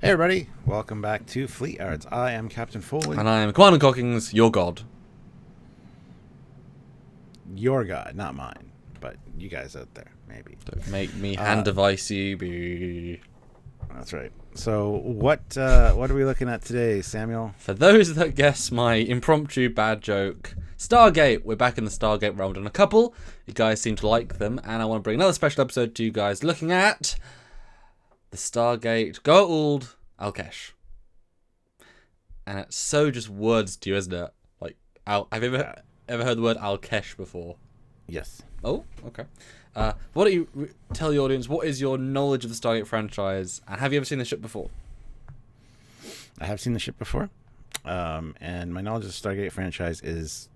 Hey everybody, welcome back to Trekyards. I am Captain Foley. And I am Commander Cockings, your god. Your god, not mine, but you guys out there, maybe. Don't make me hand device you, boo. That's right. So what are we looking at today, Samuel? For those that guess my impromptu bad joke, Stargate. We're back in the Stargate realm and a couple. You guys seem to like them, and I want to bring another special episode to you guys looking at the Stargate Goa'uld Alkesh. And it's so just words to you, isn't it? Like, have you ever heard the word Alkesh before? Yes. Oh, okay. Why don't you tell the audience, what is your knowledge of the Stargate franchise, and have you ever seen the ship before? I have seen the ship before, and my knowledge of the Stargate franchise is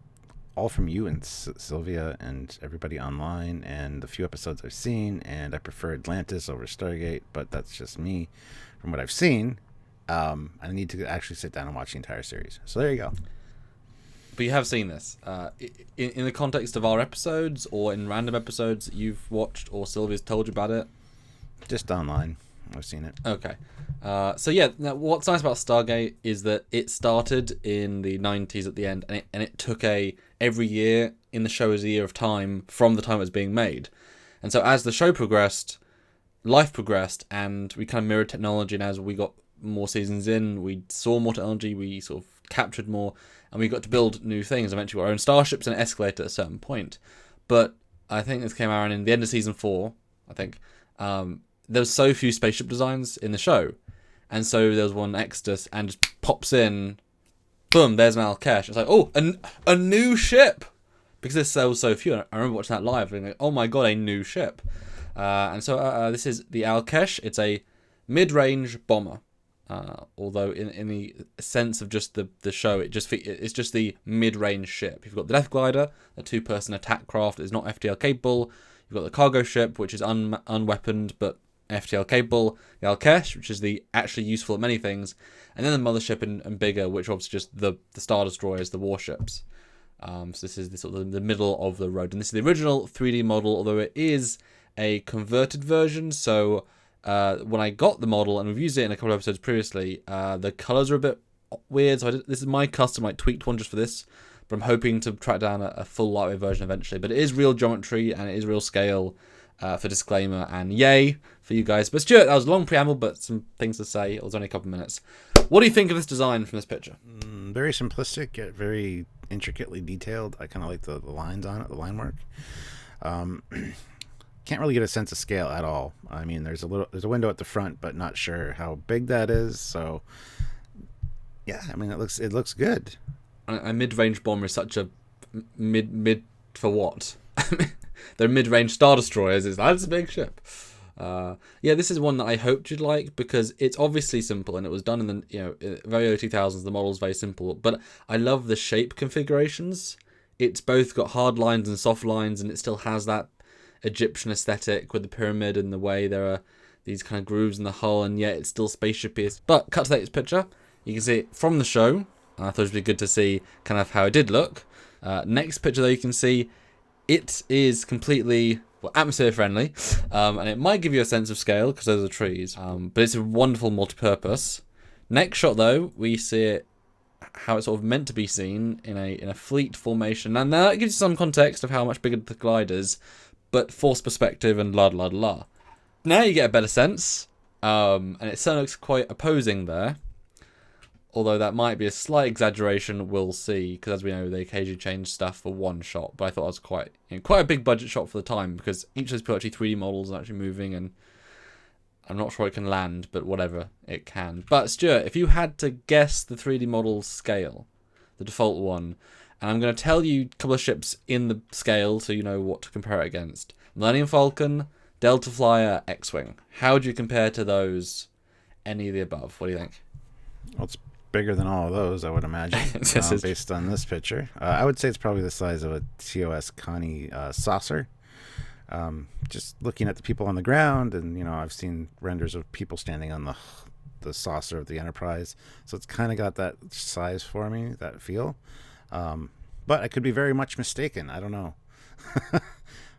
all from you and Sylvia and everybody online, and the few episodes I've seen, and I prefer Atlantis over Stargate, but that's just me from what I've seen. I need to actually sit down and watch the entire series. So there you go. But you have seen this in the context of our episodes, or in random episodes that you've watched, or Sylvia's told you about it? Just online. I've seen it. Okay. So yeah, now what's nice about Stargate is that it started in the 90s at the end, and it took every year in the show as a year of time from the time it was being made. And so as the show progressed, life progressed, and we kind of mirrored technology, and as we got more seasons in, we saw more technology, we sort of captured more, and we got to build new things. Eventually, our own starships, and it escalated at a certain point. But I think this came around in the end of season 4. I think there was so few spaceship designs in the show, and so there was one Exodus, and just pops in, boom, there's an Alkesh. It's like, oh, a new ship, because there was so few. I remember watching that live, being like, oh my god, a new ship. And so this is the Alkesh. It's a mid-range bomber. Although in the sense of just the show, it's just the mid-range ship. You've got the Death Glider, a 2-person attack craft that is not FTL capable. You've got the cargo ship, which is unweaponed but FTL capable. The Alkesh, which is the actually useful at many things, and then the mothership and bigger, which are obviously just the Star Destroyers, the warships. So this is the sort of the middle of the road, and this is the original 3D model, although it is a converted version. So when I got the model, and we've used it in a couple of episodes previously, the colours are a bit weird, so this is my custom, tweaked one just for this, but I'm hoping to track down a full lightweight version eventually. But it is real geometry, and it is real scale, for disclaimer, and yay for you guys. But Stuart, that was a long preamble, but some things to say. It was only a couple of minutes. What do you think of this design from this picture? Very simplistic, yet very intricately detailed. I kind of like the lines on it, the line work. Can't really get a sense of scale at all. I mean, there's a window at the front, but not sure how big that is. So, yeah, I mean, it looks good. A mid-range bomber is such a mid for what? They're mid-range Star Destroyers. That's a big ship. Yeah, this is one that I hoped you'd like, because it's obviously simple, and it was done in the very early 2000s. The model's very simple, but I love the shape configurations. It's both got hard lines and soft lines, and it still has that Egyptian aesthetic with the pyramid and the way there are these kind of grooves in the hull, and yet it's still spaceship-y. But cut to that picture, you can see it from the show. I thought it would be good to see kind of how it did look. Next picture, though, you can see it is completely atmosphere friendly, and it might give you a sense of scale because those are trees, but it's a wonderful multi-purpose. Next shot, though, we see it how it's sort of meant to be seen in a fleet formation, and that gives you some context of how much bigger the glide is, but forced perspective and la la la. Now you get a better sense, and it certainly looks quite opposing there. Although that might be a slight exaggeration, we'll see, because as we know, they occasionally change stuff for one shot. But I thought it was quite a big budget shot for the time, because each of those people are actually 3D models and actually moving, and I'm not sure it can land, but whatever, it can. But Stuart, if you had to guess the 3D model scale, the default one, and I'm going to tell you a couple of ships in the scale so you know what to compare it against. Millennium Falcon, Delta Flyer, X-Wing. How would you compare to those? Any of the above? What do you think? Well, it's bigger than all of those, I would imagine, based on this picture. I would say it's probably the size of a TOS Connie saucer. Just looking at the people on the ground, and I've seen renders of people standing on the saucer of the Enterprise, so it's kind of got that size for me, that feel. But I could be very much mistaken. I don't know.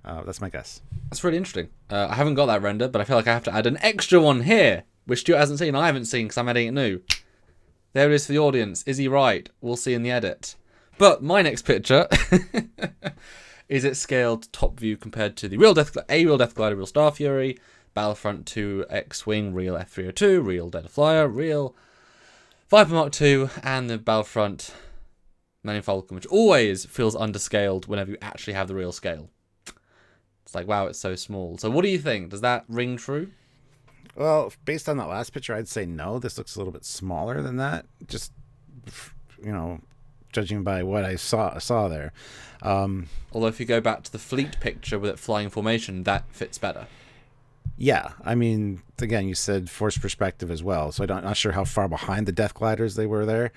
That's my guess. That's really interesting. I haven't got that render, but I feel like I have to add an extra one here, which Stuart hasn't seen. I haven't seen because I'm editing it new. There it is for the audience. Is he right? We'll see in the edit. But my next picture is it scaled top view compared to the real Death Glider, real Star Fury, Battlefront 2 X-Wing, real F-302, real Delta Flyer, real Viper Mark II, and the Battlefront Millennium Falcon, which always feels underscaled whenever you actually have the real scale. It's like, wow, it's so small. So what do you think? Does that ring true? Well, based on that last picture, I'd say no. This looks a little bit smaller than that. Just, judging by what I saw there. Although if you go back to the fleet picture with it flying formation, that fits better. Yeah, I mean, again, you said forced perspective as well, so I'm not sure how far behind the Death Gliders they were there.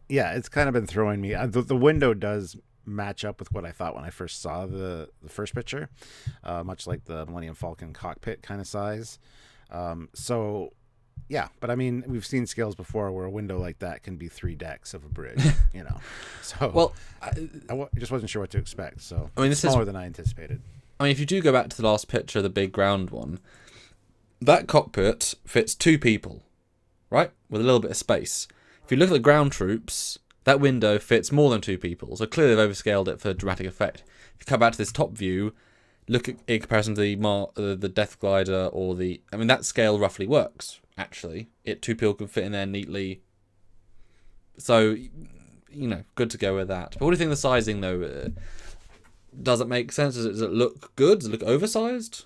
Yeah, it's kind of been throwing me. The window does match up with what I thought when I first saw the first picture, much like the Millennium Falcon cockpit kind of size. So, yeah, but I mean, we've seen scales before where a window like that can be 3 decks of a bridge, So, well, I just wasn't sure what to expect. So, I mean, this smaller is than I anticipated. I mean, if you do go back to the last picture, the big ground one, that cockpit fits 2 people, right? With a little bit of space. If you look at the ground troops, that window fits more than 2 people. So clearly they've overscaled it for dramatic effect. If you come back to this top view, look at in comparison to the Death Glider or that scale roughly works, actually. 2 people can fit in there neatly. So, good to go with that. But what do you think of the sizing, though? Does it make sense? Does it look good? Does it look oversized?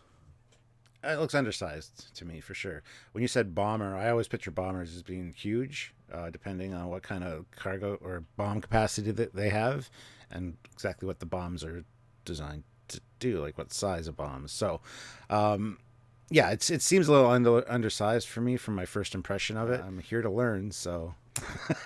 It looks undersized to me, for sure. When you said bomber, I always picture bombers as being huge, depending on what kind of cargo or bomb capacity that they have and exactly what the bombs are designed to do, like what size of bombs. So, yeah, it seems a little undersized for me from my first impression of it. I'm here to learn, so...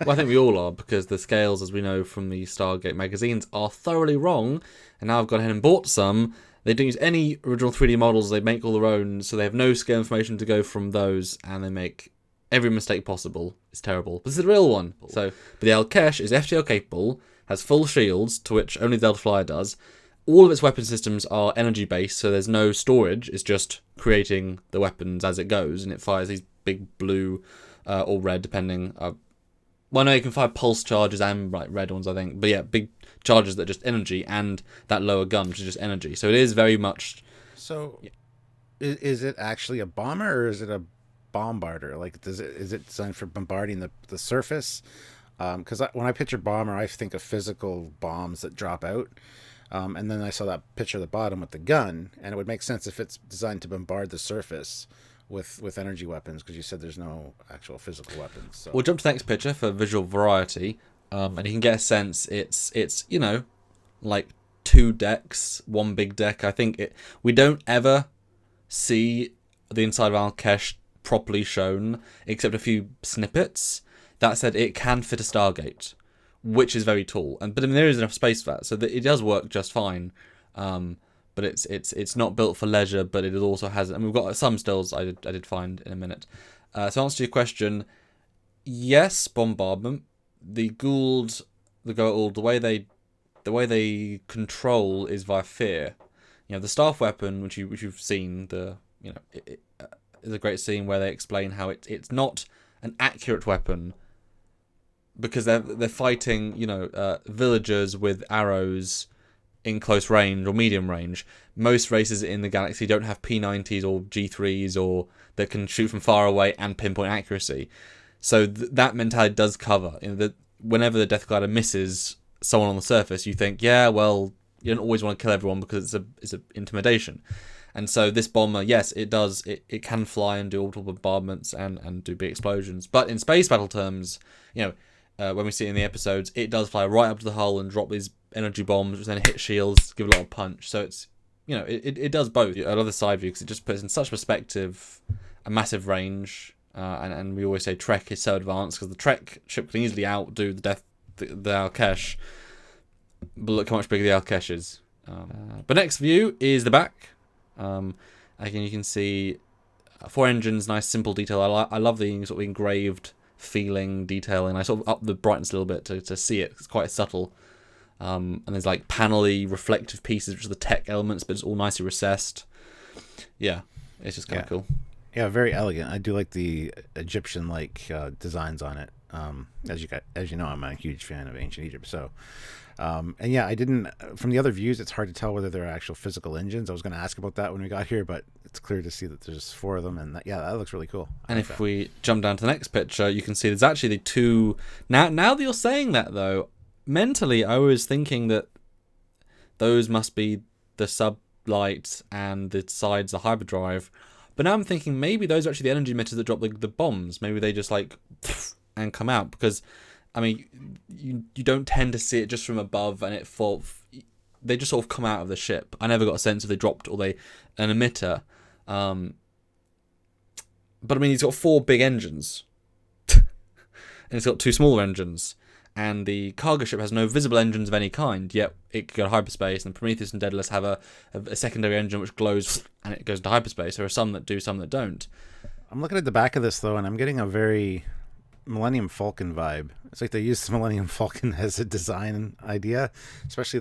Well, I think we all are, because the scales, as we know from the Stargate magazines, are thoroughly wrong, and now I've gone ahead and bought some. They don't use any original 3D models, they make all their own, so they have no scale information to go from those, and they make every mistake possible. It's terrible. This is the real one. But the Alkesh is FTL capable, has full shields, to which only the Delta Flyer does. All of its weapon systems are energy-based, so there's no storage, it's just creating the weapons as it goes, and it fires these big blue or red, depending... Well, no, you can fire pulse charges and red ones, I think. But yeah, big charges that are just energy, and that lower gun, which is just energy. So it is very much... So, yeah. Is it actually a bomber, or is it a bombarder? Like, is it designed for bombarding the surface? Because when I picture bomber, I think of physical bombs that drop out. And then I saw that picture at the bottom with the gun, and it would make sense if it's designed to bombard the surface with energy weapons, because you said there's no actual physical weapons. So. We'll jump to the next picture for visual variety, and you can get a sense it's like 2 decks, 1 big deck. I think we don't ever see the inside of Alkesh properly shown, except a few snippets. That said, it can fit a Stargate, which is very tall, but I mean, there is enough space for that, so that it does work just fine. But it's not built for leisure, but it also has... And we've got some stills I did find in a minute. So answer to your question, yes, bombardment. The Gould, the Goa'uld, the way they control is via fear. The staff weapon, which you've seen, it is a great scene where they explain how it's not an accurate weapon, because they're fighting villagers with arrows in close range or medium range. Most races in the galaxy don't have P90s or G3s or that can shoot from far away and pinpoint accuracy. So that mentality does cover. Whenever the Death Glider misses someone on the surface, you think, yeah, well, you don't always want to kill everyone because it's a intimidation. And so this bomber, yes, it does. It can fly and do orbital bombardments and do big explosions. But in space battle terms, when we see it in the episodes, it does fly right up to the hull and drop these energy bombs, which then hit shields, give a lot of punch. So it's, it does both. I love the side view because it just puts in such perspective a massive range. And we always say Trek is so advanced because the Trek ship can easily outdo the Alkesh. But look how much bigger the Alkesh is. But next view is the back. Again, you can see 4 engines, nice simple detail. I love the sort of engraved feeling detailing. I sort of up the brightness a little bit to see it. It's quite subtle. And there's like panel-y reflective pieces, which are the tech elements, but it's all nicely recessed. Yeah, it's just kind of cool. Yeah, very elegant. I do like the Egyptian-like designs on it. As you know, I'm a huge fan of ancient Egypt. So, and yeah, I didn't. From the other views, it's hard to tell whether they're actual physical engines. I was going to ask about that when we got here, but it's clear to see that there's 4 of them, and that looks really cool. And if we jump down to the next picture, you can see there's actually the 2. Now that you're saying that, though, mentally, I was thinking that those must be the sublight and the sides, the hyperdrive. But now I'm thinking maybe those are actually the energy emitters that drop the bombs. Maybe they just like and come out, because I mean you don't tend to see it just from above and it fall. They just sort of come out of the ship. I never got a sense if they dropped or an emitter. But I mean, he's got 4 big engines, and it's got 2 smaller engines. And the cargo ship has no visible engines of any kind, yet it could go to hyperspace, and Prometheus and Daedalus have a secondary engine which glows and it goes to hyperspace. There are some that do, some that don't. I'm looking at the back of this, though, and I'm getting a very Millennium Falcon vibe. It's like they used the Millennium Falcon as a design idea, especially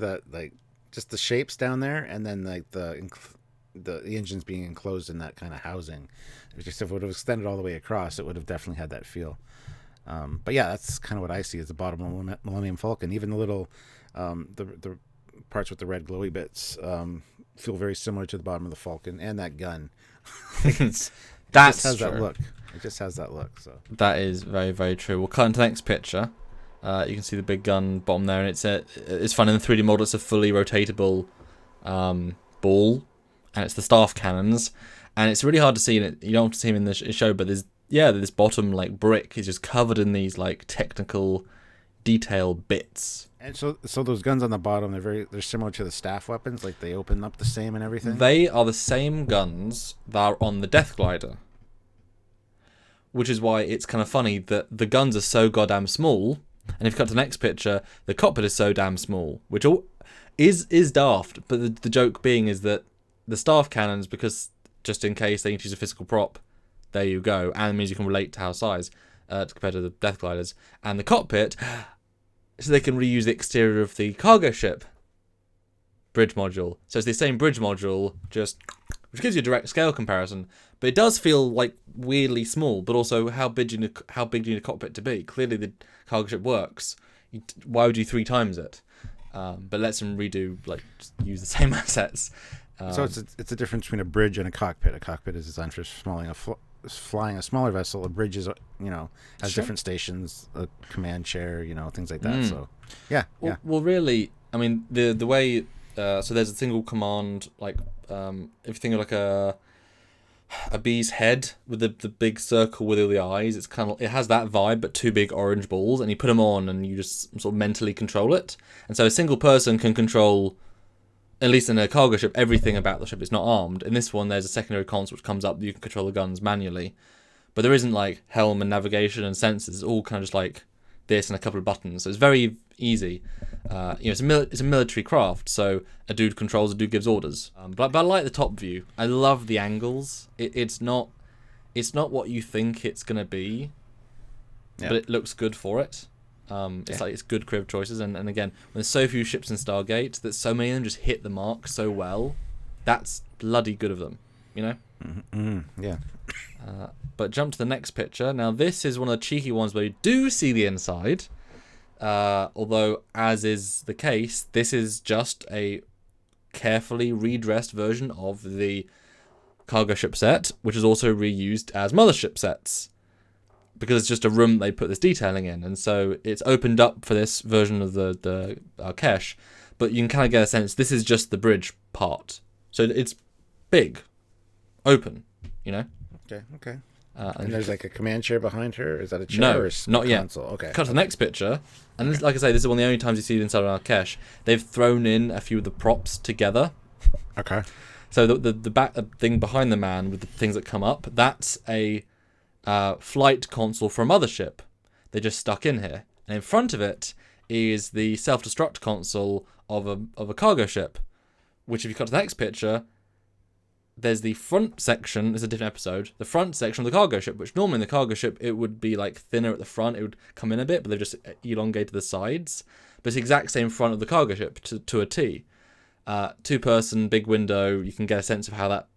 just the shapes down there, and then like the engines being enclosed in that kind of housing. Just if it would have extended all the way across, it would have definitely had that feel. But yeah, that's kind of what I see as the bottom of Millennium Falcon. Even the little, the parts with the red glowy bits feel very similar to the bottom of the Falcon, and that gun. It just has that look. It just has that look. So that is very, very true. We'll cut into the next picture. You can see the big gun bottom there, and it's fun in the 3D model. It's a fully rotatable ball, and it's the staff cannons, and it's really hard to see in it. You don't have to see them in the show, but this bottom like brick is just covered in these like technical detail bits. And so those guns on the bottom, they're similar to the staff weapons, like they open up the same and everything. They are the same guns that are on the Death Glider, which is why it's kind of funny that the guns are so goddamn small. And if you cut to the next picture, the cockpit is so damn small, which is daft. But the joke being is that the staff cannons, because just in case they need to use a physical prop, there you go, and it means you can relate to how size compared to the Death Gliders. And the cockpit, so they can reuse the exterior of the cargo ship bridge module. So it's the same bridge module, which gives you a direct scale comparison. But it does feel like weirdly small. But also, how big do you need a cockpit to be? Clearly, the cargo ship works. Why would you 3 times it? But let's them redo, just use the same assets. So it's a difference between a bridge and a cockpit. A cockpit is designed for flying a smaller vessel. A bridge is, has different stations, a command chair, things like that. So, yeah. Well, really, I mean, the way, so there's a single command, if you think of like a bee's head with the big circle with all the eyes, it has that vibe, but 2 big orange balls, and you put them on and you just sort of mentally control it. And so a single person can control, at least in a cargo ship, everything about the ship. It's not armed. In this one, there's a secondary console which comes up that you can control the guns manually. But there isn't like helm and navigation and sensors. It's all kind of just like this and a couple of buttons. So it's very easy. It's a military craft, so a dude controls, a dude gives orders. But I like the top view. I love the angles. It's not what you think it's gonna be, but it looks good for it. It's good creative choices, and again, when there's so few ships in Stargate, that so many of them just hit the mark so well, that's bloody good of them, Yeah. But jump to the next picture. Now this is one of the cheeky ones where you do see the inside, although as is the case, this is just a carefully redressed version of the cargo ship set, which is also reused as mothership sets, because it's just a room they put this detailing in, and so it's opened up for this version of the Alkesh, but you can kind of get a sense this is just the bridge part, so it's big, open, Okay. And there's like a command chair behind her. Is that a chair or a not yet. console? Okay. Cut to the next picture, and this, like I say, this is one of the only times you see it inside of Alkesh. They've thrown in a few of the props together. Okay. So the back thing behind the man with the things that come up, that's a flight console for a mothership. They just stuck in here, and in front of it is the self-destruct console of a cargo ship, which if you cut to the next picture, there's the front section. It's a different episode. The front section of the cargo ship, which normally in the cargo ship it would be like thinner at the front, it would come in a bit, but they've just elongated the sides. But it's the exact same front of the cargo ship to a T. 2-person, big window. You can get a sense of how that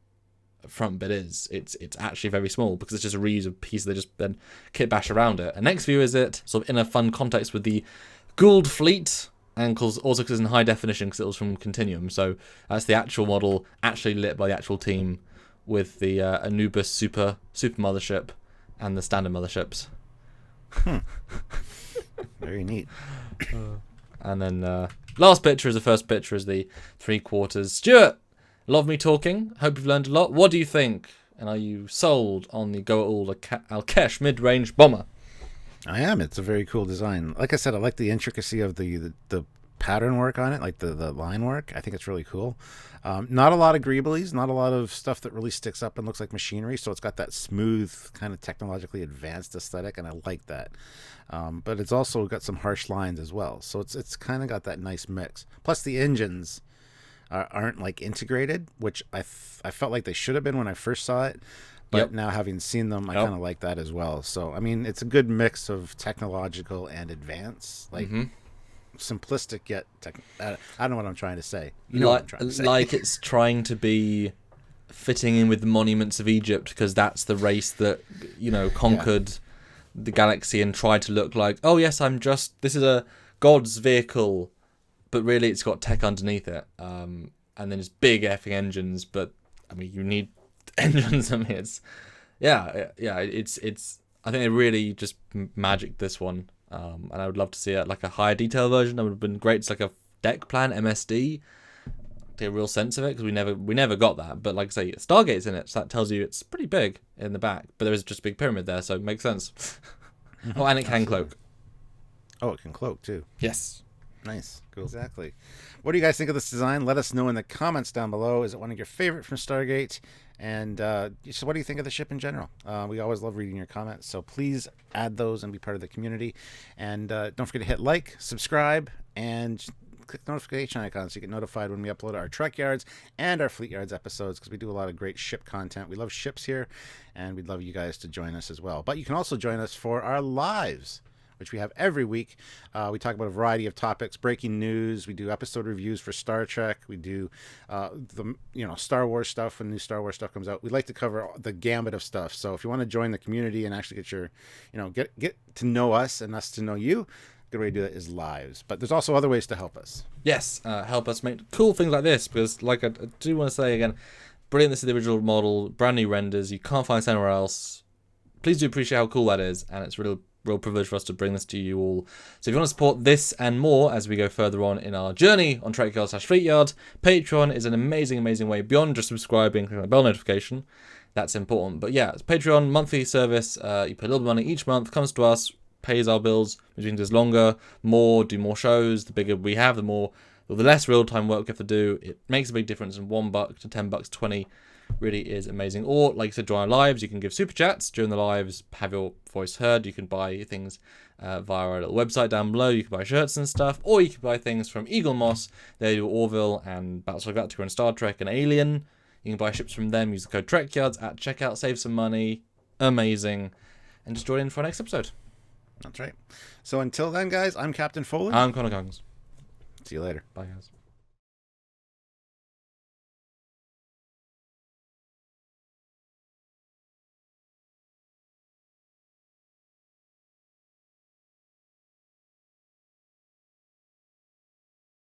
front bit is. It's actually very small because it's just a reuse of pieces that just then kit bash around it. And next view is it sort of in a fun context with the Gould fleet, and also because it's in high definition because it was from Continuum. So that's the actual model actually lit by the actual team with the Anubis super mothership and the standard motherships. Very neat. And then last picture is the first picture is the 3/4. Stuart, love me talking. Hope you've learned a lot. What do you think? And are you sold on the Go At All Alkesh mid-range bomber? I am. It's a very cool design. Like I said, I like the intricacy of the pattern work on it, like the line work. I think it's really cool. Not a lot of greeblies, not a lot of stuff that really sticks up and looks like machinery. So it's got that smooth, kind of technologically advanced aesthetic, and I like that. But it's also got some harsh lines as well. So it's kind of got that nice mix. Plus the engines aren't like integrated, which I felt like they should have been when I first saw it. But now having seen them, I kind of like that as well. So, I mean, it's a good mix of technological and advanced. Like, simplistic yet I don't know what I'm trying to say. You know what I'm trying to say. Like it's trying to be fitting in with the monuments of Egypt because that's the race that, conquered the galaxy and tried to look like, oh, yes, this is a god's vehicle, but really it's got tech underneath it. And then it's big effing engines, but, I mean, you need engines. I mean, it's I think they really just magicked this one, and I would love to see it like a higher detail version. That would have been great. It's like a deck plan MSD to get a real sense of it because we never got that. But like I say, Stargate's in it, so that tells you it's pretty big in the back. But there is just a big pyramid there, so it makes sense. Oh, and it can cloak. Oh, it can cloak too. Yes. Nice. Cool. Exactly. What do you guys think of this design? Let us know in the comments down below. Is it one of your favorite from Stargate? And so what do you think of the ship in general? We always love reading your comments, so please add those and be part of the community. And don't forget to hit like, subscribe, and click the notification icon so you get notified when we upload our Trekyards and our Fleet Yards episodes, because we do a lot of great ship content. We love ships here, and we'd love you guys to join us as well. But you can also join us for our lives, which we have every week. We talk about a variety of topics, breaking news. We do episode reviews for Star Trek. We do Star Wars stuff when new Star Wars stuff comes out. We like to cover the gamut of stuff. So if you want to join the community and actually get your, get to know us and us to know you, good way to do that is lives. But there's also other ways to help us. Yes, help us make cool things like this, because like I do want to say again, brilliant. This is the original model, brand new renders. You can't find this anywhere else. Please do appreciate how cool that is, and it's real privilege for us to bring this to you all. So if you want to support this and more as we go further on in our journey on Trekyards/Fleetyard, Patreon is an amazing way beyond just subscribing, clicking the bell notification. That's important. But yeah, it's Patreon monthly service. You pay a little bit of money each month, comes to us, pays our bills, which means there's longer, do more shows. The bigger we have, the less real-time work we have to do. It makes a big difference, and $1 to $10, 20 really is amazing. Or like I said, join our lives. You can give super chats during the lives, have your voice heard. You can buy things via our little website down below. You can buy shirts and stuff, or you can buy things from Eaglemoss. They do Orville and Battlestar Galactica and Star Trek and Alien. You can buy ships from them. Use the code Trekyards at checkout. Save some money. Amazing. And just join in for our next episode. That's right. So until then, guys, I'm Captain Foley. I'm Connor Gungs. See you later. Bye, guys.